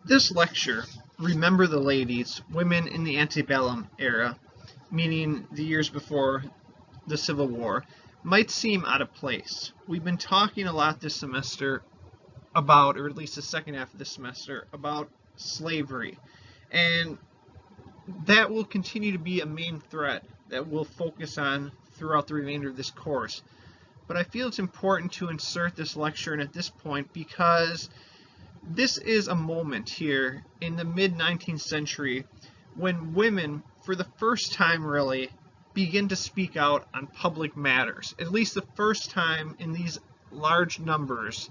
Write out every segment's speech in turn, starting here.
This lecture, Remember the Ladies, Women in the Antebellum Era, meaning the years before the Civil War, might seem out of place. We've been talking a lot this semester about, or at least the second half of this semester, about slavery. And that will continue to be a main threat that we'll focus on throughout the remainder of this course. But I feel it's important to insert this lecture in at this point because this is a moment here in the mid-19th century when women, for the first time really, begin to speak out on public matters, at least the first time in these large numbers.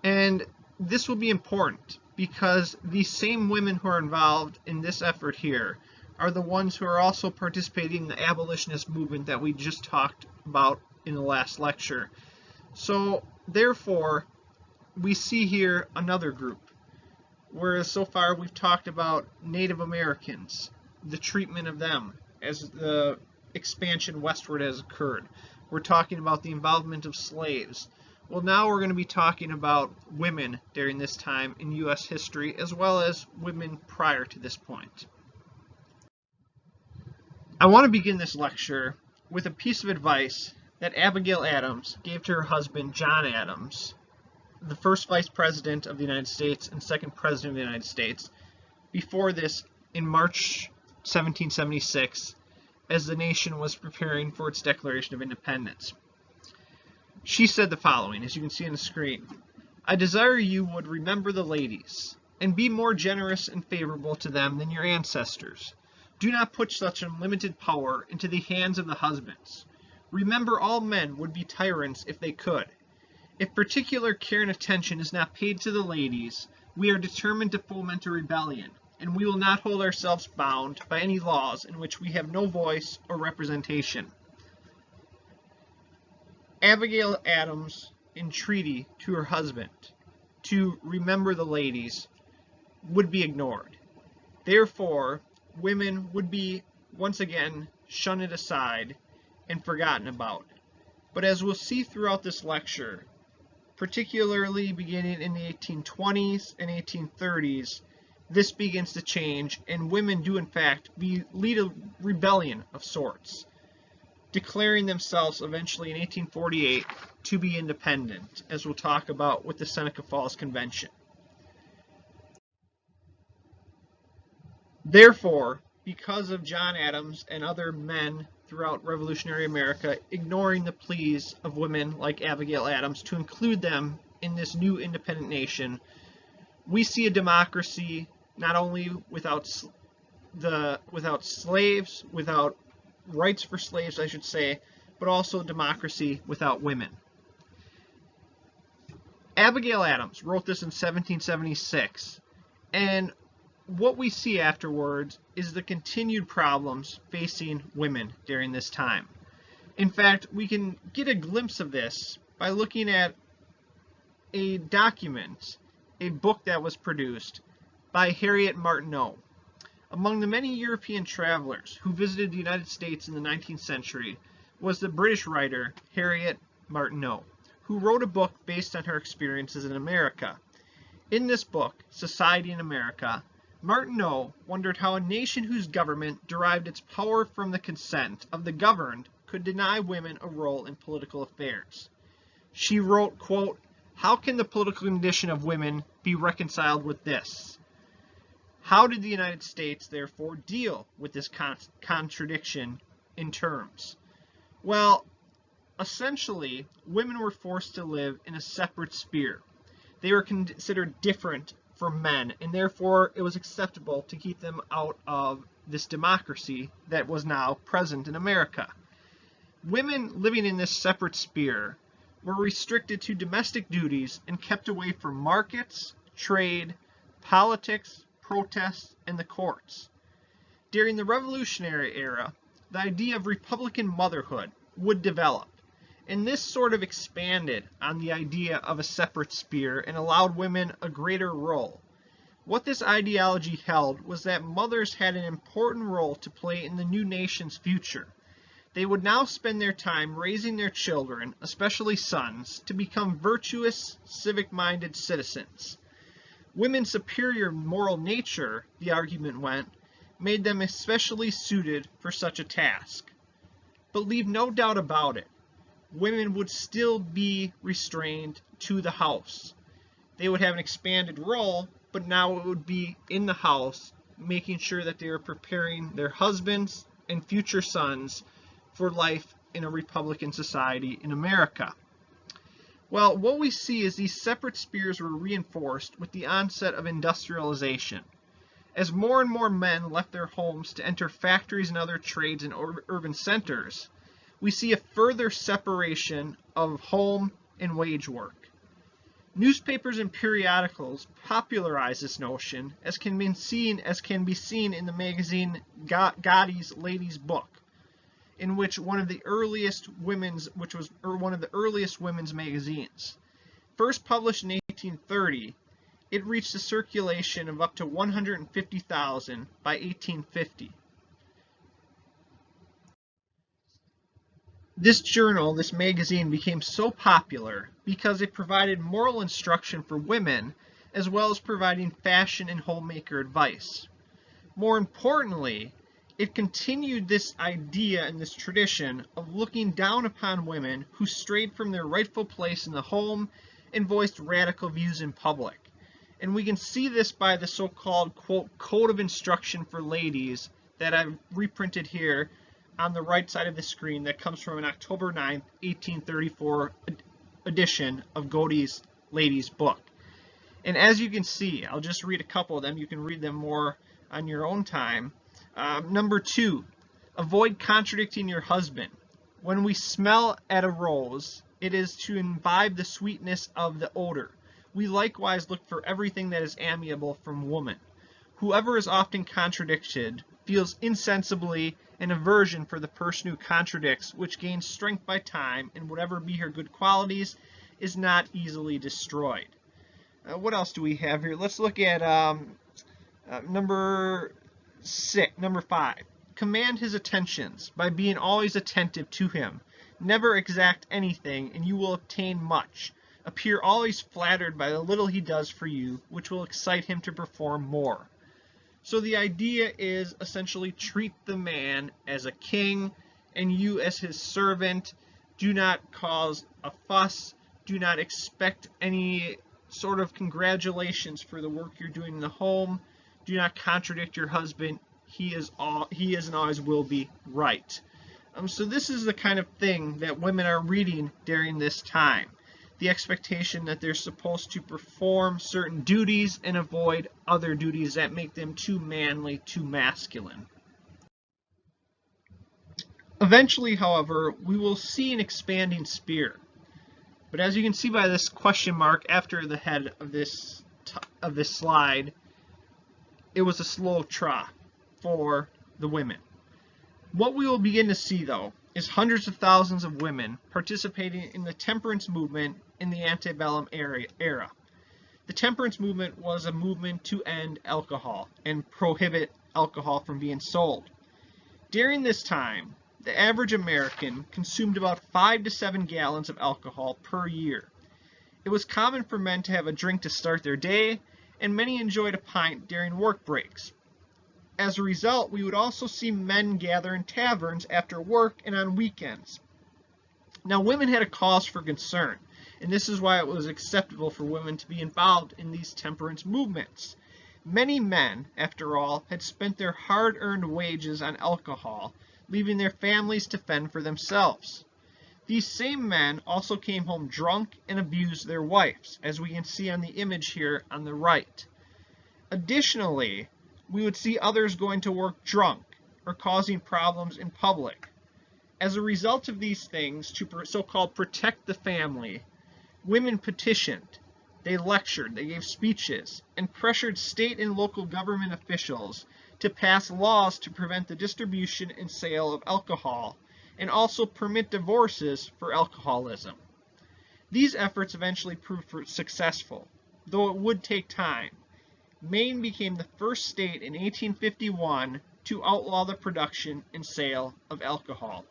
And this will be important because these same women who are involved in this effort here are the ones who are also participating in the abolitionist movement that we just talked about in the last lecture. So, therefore, we see here another group, whereas so far we've talked about Native Americans, the treatment of them as the expansion westward has occurred. We're talking about the involvement of slaves. Well, now we're going to be talking about women during this time in U.S. history, as well as women prior to this point. I want to begin this lecture with a piece of advice that Abigail Adams gave to her husband, John Adams, the first Vice President of the United States and second President of the United States, before this in March 1776, as the nation was preparing for its Declaration of Independence. She said the following, as you can see on the screen: "I desire you would remember the ladies, and be more generous and favorable to them than your ancestors. Do not put such unlimited power into the hands of the husbands. Remember all men would be tyrants if they could. If particular care and attention is not paid to the ladies, we are determined to foment a rebellion, and we will not hold ourselves bound by any laws in which we have no voice or representation." Abigail Adams' entreaty to her husband to remember the ladies would be ignored. Therefore, women would be once again shunned aside and forgotten about. But as we'll see throughout this lecture, particularly beginning in the 1820s and 1830s, this begins to change, and women do in fact lead a rebellion of sorts, declaring themselves eventually in 1848 to be independent, as we'll talk about with the Seneca Falls Convention. Therefore, because of John Adams and other men throughout revolutionary America ignoring the pleas of women like Abigail Adams to include them in this new independent nation, we see a democracy not only without slaves, without rights for slaves, I should say, but also democracy without women. Abigail Adams wrote this in 1776, and what we see afterwards is the continued problems facing women during this time. In fact, we can get a glimpse of this by looking at a document, a book that was produced by Harriet Martineau. Among the many European travelers who visited the United States in the 19th century was the British writer Harriet Martineau, who wrote a book based on her experiences in America. In this book, Society in America, Martineau wondered how a nation whose government derived its power from the consent of the governed could deny women a role in political affairs. She wrote, quote, "How can the political condition of women be reconciled with this? How did the United States, therefore, deal with this contradiction in terms?" Well, essentially, women were forced to live in a separate sphere. They were considered different from men, and therefore it was acceptable to keep them out of this democracy that was now present in America. Women living in this separate sphere were restricted to domestic duties and kept away from markets, trade, politics, protests, and the courts. During the Revolutionary era, the idea of Republican motherhood would develop, and this sort of expanded on the idea of a separate sphere and allowed women a greater role. What this ideology held was that mothers had an important role to play in the new nation's future. They would now spend their time raising their children, especially sons, to become virtuous, civic-minded citizens. Women's superior moral nature, the argument went, made them especially suited for such a task. But leave no doubt about it, women would still be restrained to the house. They would have an expanded role, but now it would be in the house, making sure that they are preparing their husbands and future sons for life in a Republican society in America. Well, what we see is these separate spheres were reinforced with the onset of industrialization. As more and more men left their homes to enter factories and other trades in urban centers, we see a further separation of home and wage work. Newspapers and periodicals popularized this notion, as can be seen in the magazine Godey's Lady's Book, in which one of the earliest women's magazines. First published in 1830, it reached a circulation of up to 150,000 by 1850. This magazine became so popular because it provided moral instruction for women as well as providing fashion and homemaker advice. More importantly, it continued this idea and this tradition of looking down upon women who strayed from their rightful place in the home and voiced radical views in public. And we can see this by the so-called, quote, Code of Instruction for Ladies that I've reprinted here on the right side of the screen, that comes from an October 9th, 1834 edition of Godey's Lady's Book. And as you can see, I'll just read a couple of them. You can read them more on your own time. Number 2, avoid contradicting your husband. When we smell at a rose, it is to imbibe the sweetness of the odor. We likewise look for everything that is amiable from woman. Whoever is often contradicted feels insensibly an aversion for the person who contradicts, which gains strength by time, and whatever be her good qualities, is not easily destroyed. What else do we have here? Let's look at number 5. Command his attentions by being always attentive to him. Never exact anything, and you will obtain much. Appear always flattered by the little he does for you, which will excite him to perform more. So the idea is essentially treat the man as a king and you as his servant. Do not cause a fuss. Do not expect any sort of congratulations for the work you're doing in the home. Do not contradict your husband. He is and always will be right. So this is the kind of thing that women are reading during this time. The expectation that they're supposed to perform certain duties and avoid other duties that make them too manly, too masculine. Eventually, however, we will see an expanding sphere. But as you can see by this question mark after the head of this slide, it was a slow trot for the women. What we will begin to see, though, is hundreds of thousands of women participating in the temperance movement in the antebellum era. The temperance movement was a movement to end alcohol and prohibit alcohol from being sold. During this time, the average American consumed about 5 to 7 gallons of alcohol per year. It was common for men to have a drink to start their day, and many enjoyed a pint during work breaks. As a result, we would also see men gather in taverns after work and on weekends. Now, women had a cause for concern, and this is why it was acceptable for women to be involved in these temperance movements. Many men, after all, had spent their hard-earned wages on alcohol, leaving their families to fend for themselves. These same men also came home drunk and abused their wives, as we can see on the image here on the right. Additionally, we would see others going to work drunk or causing problems in public. As a result of these things, to so-called protect the family, women petitioned, they lectured, they gave speeches, and pressured state and local government officials to pass laws to prevent the distribution and sale of alcohol, and also permit divorces for alcoholism. These efforts eventually proved successful, though it would take time. Maine became the first state in 1851 to outlaw the production and sale of alcohol.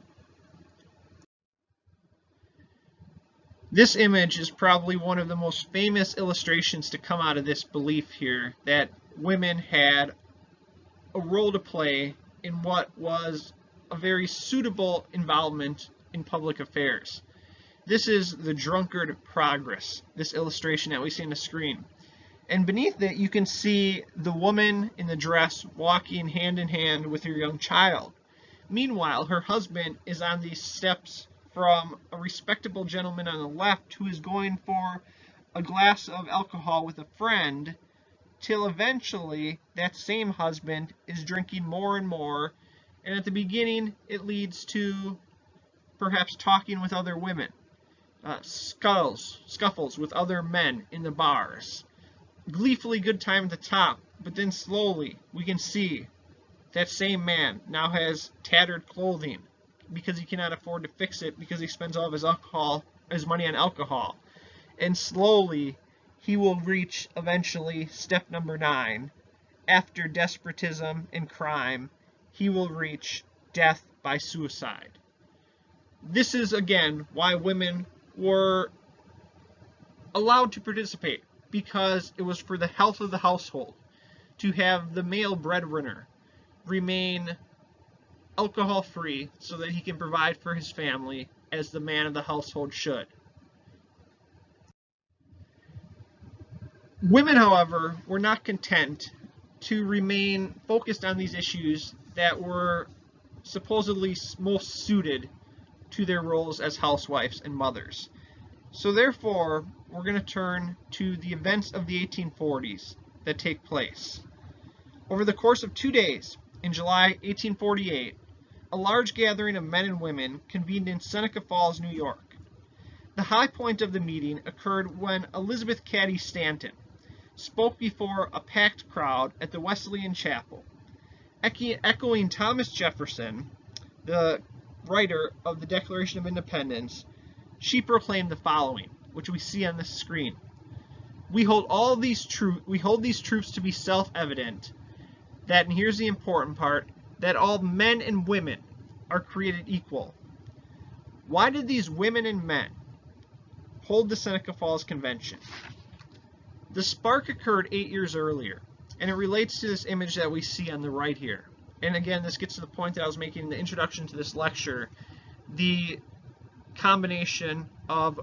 This image is probably one of the most famous illustrations to come out of this belief here that women had a role to play in what was a very suitable involvement in public affairs. This is the drunkard progress, this illustration that we see on the screen. And beneath it, you can see the woman in the dress walking hand in hand with her young child. Meanwhile, her husband is on these steps from a respectable gentleman on the left who is going for a glass of alcohol with a friend, till eventually that same husband is drinking more and more, and at the beginning it leads to perhaps talking with other women, scuffles with other men in the bars. Gleefully good time at the top, but then slowly we can see that same man now has tattered clothing because he cannot afford to fix it because he spends all of his money on alcohol. And slowly he will reach eventually step number 9. After despotism and crime, he will reach death by suicide. This is again why women were allowed to participate, because it was for the health of the household to have the male breadwinner remain alcohol free so that he can provide for his family as the man of the household should. Women, however, were not content to remain focused on these issues that were supposedly most suited to their roles as housewives and mothers. So therefore, we're going to turn to the events of the 1840s that take place. Over the course of 2 days, in July 1848, a large gathering of men and women convened in Seneca Falls, New York. The high point of the meeting occurred when Elizabeth Cady Stanton spoke before a packed crowd at the Wesleyan Chapel. Echoing Thomas Jefferson, the writer of the Declaration of Independence, she proclaimed the following, which we see on the screen. We hold these truths to be self-evident, that, and here's the important part, that all men and women are created equal. Why did these women and men hold the Seneca Falls Convention? The spark occurred 8 years earlier, and it relates to this image that we see on the right here. And again, this gets to the point that I was making in the introduction to this lecture, the combination of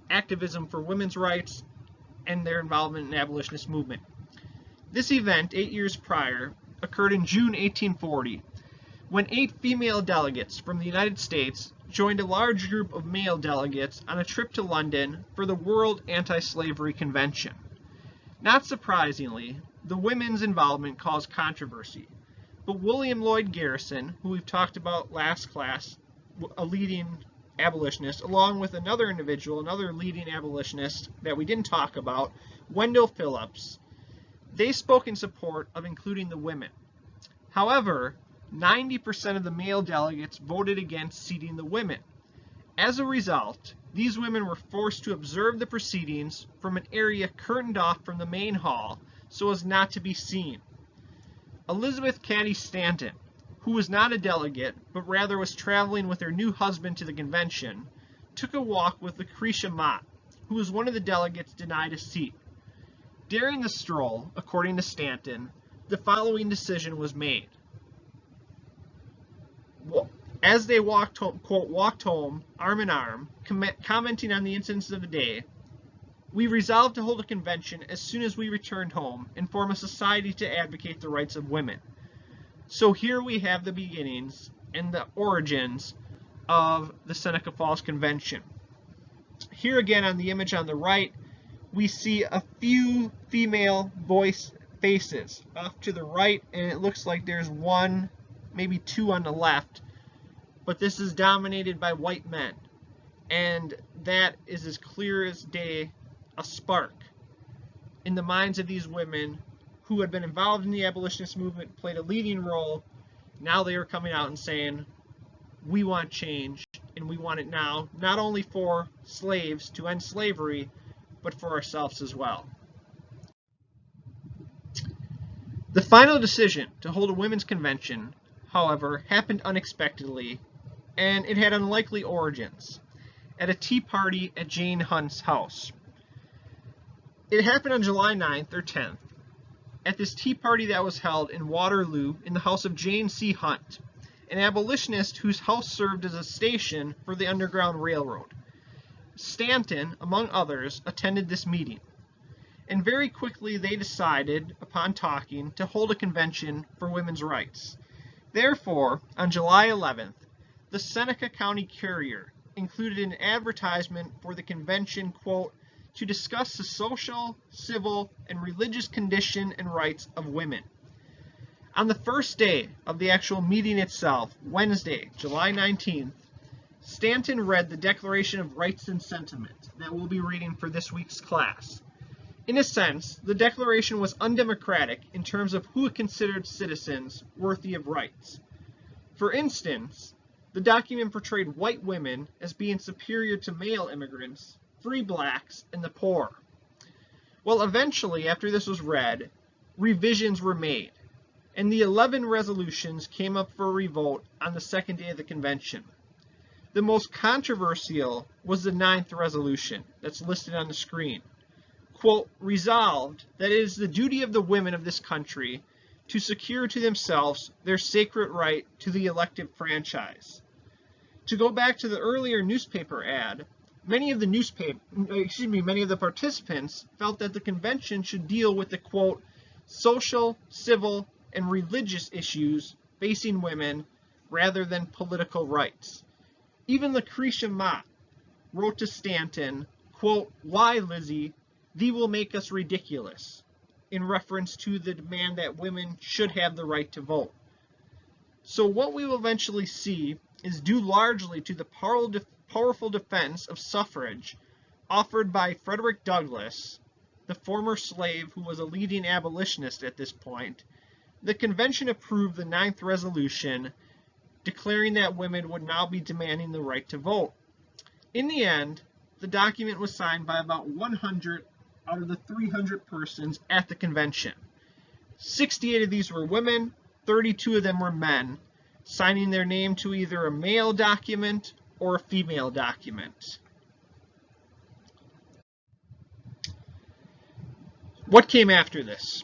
activism for women's rights and their involvement in the abolitionist movement. This event, 8 years prior, occurred in June 1840, when 8 female delegates from the United States joined a large group of male delegates on a trip to London for the World Anti-Slavery Convention. Not surprisingly, the women's involvement caused controversy, but William Lloyd Garrison, who we've talked about last class, a leading abolitionist, along with another individual, another leading abolitionist that we didn't talk about, Wendell Phillips, they spoke in support of including the women. However, 90% of the male delegates voted against seating the women. As a result, these women were forced to observe the proceedings from an area curtained off from the main hall so as not to be seen. Elizabeth Cady Stanton, who was not a delegate, but rather was traveling with her new husband to the convention, took a walk with Lucretia Mott, who was one of the delegates denied a seat. During the stroll, according to Stanton, the following decision was made. As they walked home, quote, walked home arm in arm, commenting on the incidents of the day, we resolved to hold a convention as soon as we returned home and form a society to advocate the rights of women. So here we have the beginnings and the origins of the Seneca Falls Convention. Here again on the image on the right, we see a few female faces off to the right, and it looks like there's one, maybe two on the left, but this is dominated by white men, and that is as clear as day a spark in the minds of these women who had been involved in the abolitionist movement, played a leading role. Now they are coming out and saying, we want change, and we want it now, not only for slaves to end slavery, but for ourselves as well. The final decision to hold a women's convention, however, happened unexpectedly, and it had unlikely origins. at a tea party at Jane Hunt's house. It happened on July 9th or 10th at this tea party that was held in Waterloo in the house of Jane C. Hunt, an abolitionist whose house served as a station for the Underground Railroad. Stanton, among others, attended this meeting, and very quickly they decided, upon talking, to hold a convention for women's rights. Therefore, on July 11th, the Seneca County Courier included an advertisement for the convention, quote, to discuss the social, civil, and religious condition and rights of women. On the first day of the actual meeting itself, Wednesday, July 19th, Stanton read the Declaration of Rights and Sentiment that we'll be reading for this week's class. In a sense, the Declaration was undemocratic in terms of who it considered citizens worthy of rights. For instance, the document portrayed white women as being superior to male immigrants, free blacks, and the poor. Well, eventually, after this was read, revisions were made, and the 11 resolutions came up for a revote on the second day of the convention. The most controversial was the 9th resolution that's listed on the screen. Quote, resolved that it is the duty of the women of this country to secure to themselves their sacred right to the elective franchise. To go back to the earlier newspaper ad, many of the participants felt that the convention should deal with the, quote, social, civil, and religious issues facing women rather than political rights. Even Lucretia Mott wrote to Stanton, quote, why, Lizzie, thee will make us ridiculous, in reference to the demand that women should have the right to vote. So what we will eventually see is due largely to the powerful defense of suffrage offered by Frederick Douglass, the former slave who was a leading abolitionist at this point. The convention approved the 9th resolution, declaring that women would now be demanding the right to vote. In the end, the document was signed by about 100 out of the 300 persons at the convention. 68 of these were women, 32 of them were men, signing their name to either a male document or a female document. What came after this?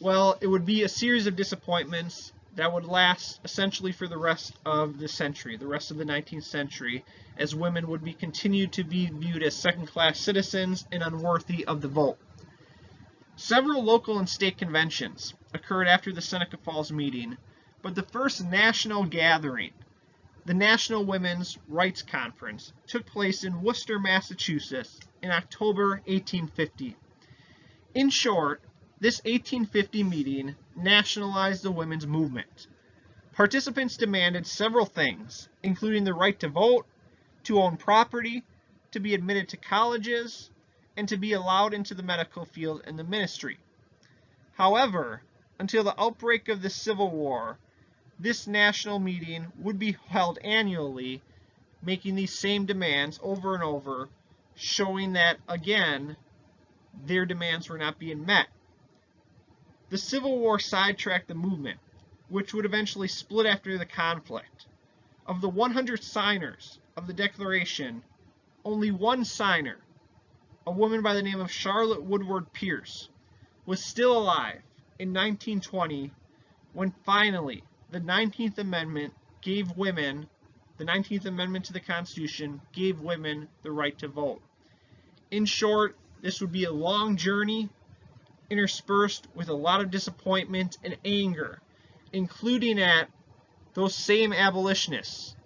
Well, it would be a series of disappointments that would last essentially for the rest of the century, the rest of the 19th century, as women would be continued to be viewed as second-class citizens and unworthy of the vote. Several local and state conventions occurred after the Seneca Falls meeting, but the first national gathering, the National Women's Rights Conference, took place in Worcester, Massachusetts in October 1850. In short, this 1850 meeting nationalized the women's movement. Participants demanded several things, including the right to vote, to own property, to be admitted to colleges, and to be allowed into the medical field and the ministry. However, until the outbreak of the Civil War, this national meeting would be held annually, making these same demands over and over, showing that, again, their demands were not being met. The Civil War sidetracked the movement, which would eventually split after the conflict. Of the 100 signers of the Declaration, only one signer, a woman by the name of Charlotte Woodward Pierce, was still alive in 1920 when finally the 19th Amendment gave women, the 19th Amendment to the Constitution gave women the right to vote. In short, this would be a long journey interspersed with a lot of disappointment and anger, including at those same abolitionists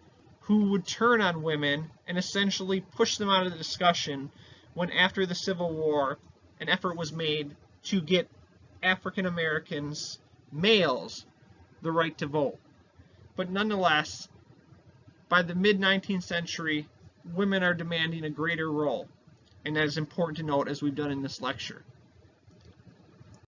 who would turn on women and essentially push them out of the discussion when, after the Civil War, an effort was made to get African Americans, males, the right to vote. But nonetheless, by the mid-19th century, women are demanding a greater role, and that is important to note as we've done in this lecture.